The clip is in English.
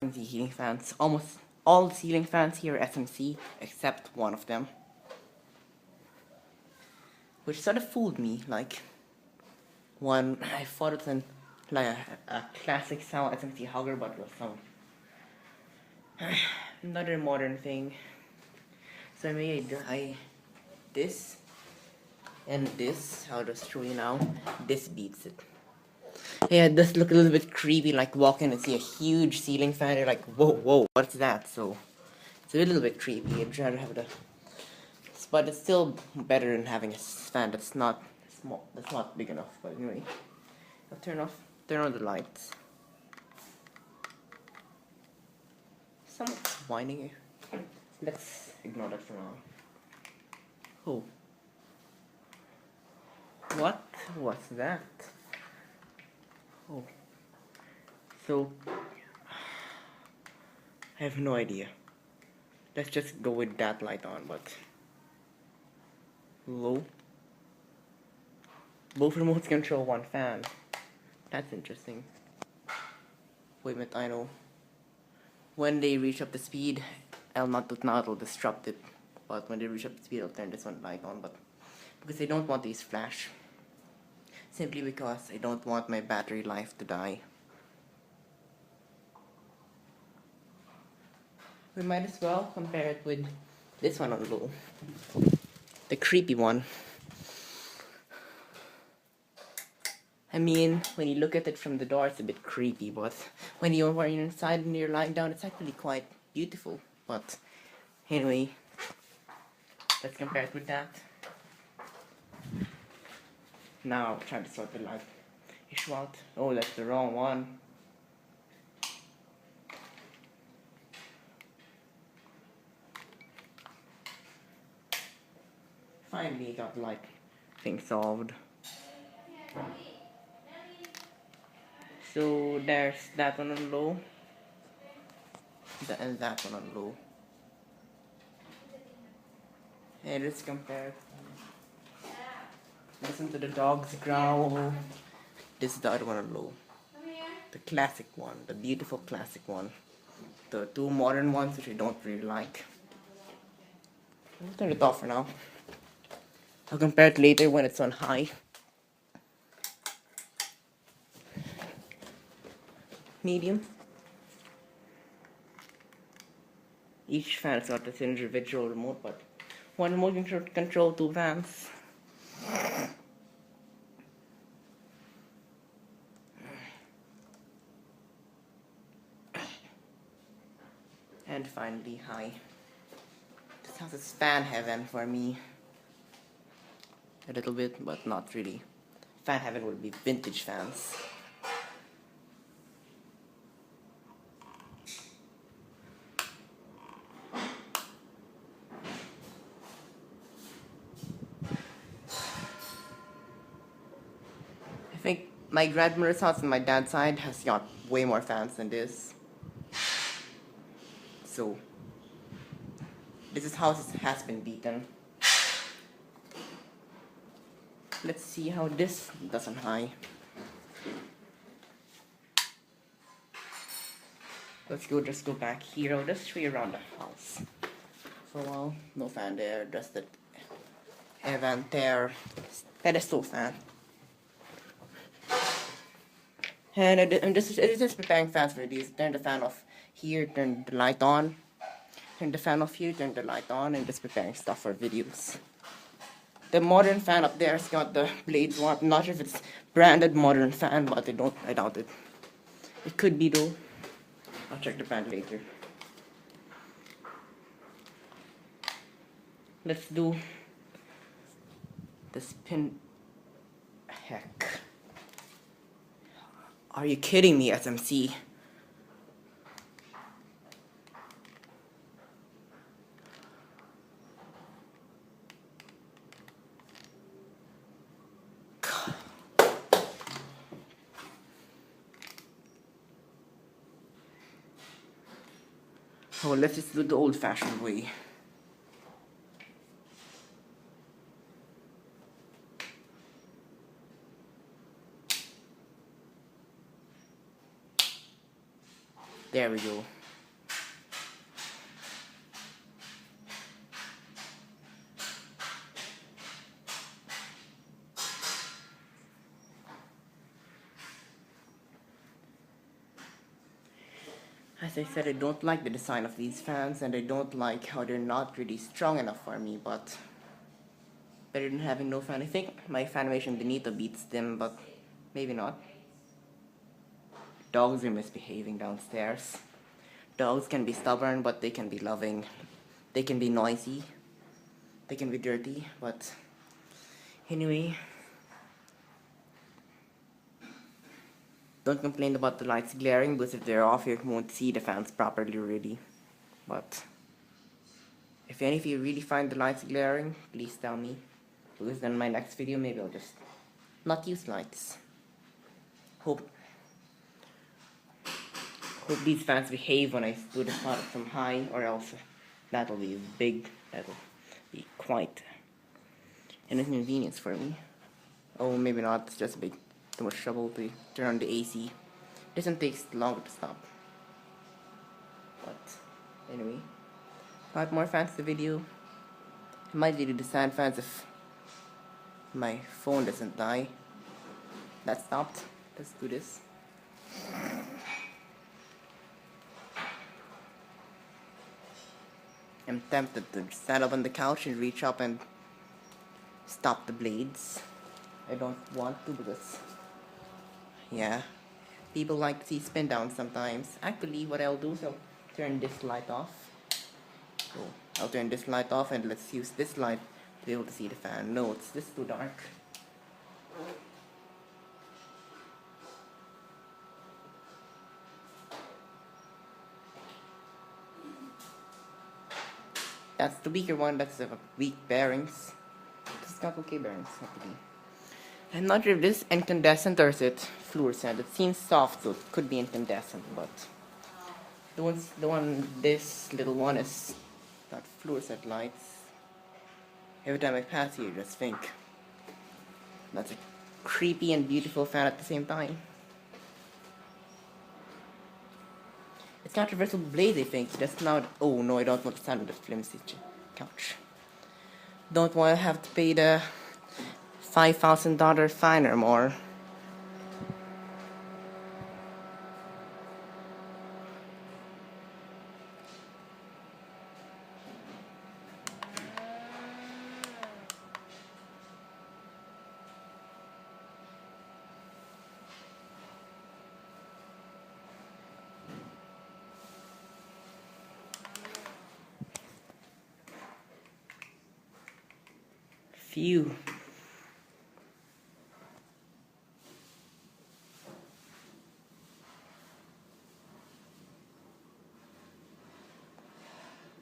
SMC heating fans. Almost all the ceiling fans here are SMC, except one of them. Which sort of fooled me, like, one, I thought it was a classic sound SMC hugger, but it was some another modern thing. So I made this and this. I'll just show you now. This beats it. Yeah, it does look a little bit creepy, like walk in and see a huge ceiling fan. You're like, whoa, what's that? So it's a little bit creepy. I'd rather have but it's still better than having a fan that's not small, that's not big enough. But anyway, I'll turn on the lights. Someone's whining. Let's ignore that for now. Oh, what was that? Oh, so I have no idea. Let's just go with that light on, but low. Both remotes control one fan. That's interesting. Wait a minute, I know. When they reach up the speed, it'll disrupt it. But when they reach up the speed, I'll turn this one light on. But because I don't want these flash. Simply because I don't want my battery life to die. We might as well compare it with this one on low. The creepy one. I mean, when you look at it from the door, it's a bit creepy, but when you're inside and you're lying down, it's actually quite beautiful. But anyway, let's compare it with that. Now, I'm trying to sort the light issue out. Oh, that's the wrong one. Finally got the light thing solved. So there's that one on low, and that one on low. And let's compare. Listen to the dogs growl. This is the other one on low. The classic one, the beautiful classic one. The two modern ones which I don't really like. I'll turn it off for now. I'll compare it later when it's on high. Medium. Each fan's got its individual remote, but one remote can control two fans. And finally, high. This house is fan heaven for me. A little bit, but not really. Fan heaven would be vintage fans. I think my grandmother's house on my dad's side has got way more fans than this. So, this house has been beaten. Let's see how this does on high. Just go back here. I'll just show you around the house. For a while, no fan there, just that event there. Pedestal fan. And I'm just preparing fans for these. Turn the fan off here, turn the light on. Turn the fan off here, turn the light on, and just preparing stuff for videos. The modern fan up there has got the blades one. I'm not sure if it's branded modern fan, but I doubt it. It could be though. I'll check the brand later. Let's do the spin. Heck. Are you kidding me, SMC? Oh, let's just do the old-fashioned way. There we go. As I said, I don't like the design of these fans, and I don't like how they're not really strong enough for me, but better than having no fan. I think my Fanimation Benito beats them, but maybe not. Dogs are misbehaving downstairs. Dogs can be stubborn, but they can be loving. They can be noisy. They can be dirty, but anyway. Don't complain about the lights glaring, because if they're off, you won't see the fans properly really. But if any of you really find the lights glaring, please tell me, because then in my next video maybe I'll just not use lights. Hope these fans behave when I do the shot from high, or else that'll be big. That'll be quite an inconvenience for me. Oh, maybe not. It's just a bit too much trouble to turn on the AC. Doesn't take long to stop. But anyway, add more fans to the video. I might do the sand fans if my phone doesn't die. That stopped. Let's do this. I'm tempted to stand up on the couch and reach up and stop the blades. I don't want to, because yeah, people like to see spin down sometimes. Actually, what I'll do is I'll turn this light off. So I'll turn this light off, and let's use this light to be able to see the fan. No, it's this too dark. That's the weaker one. That's the weak bearings. It's got okay bearings, actually. I'm not sure if this is incandescent or is it fluorescent. It seems soft, so it could be incandescent, but this little one is got fluorescent lights. Every time I pass here, I just think that's a creepy and beautiful fan at the same time. It's not reversible blade, I think. That's not. Oh no, I don't want to stand with a flimsy couch. Don't want to have to pay the $5,000 fine or more. Phew.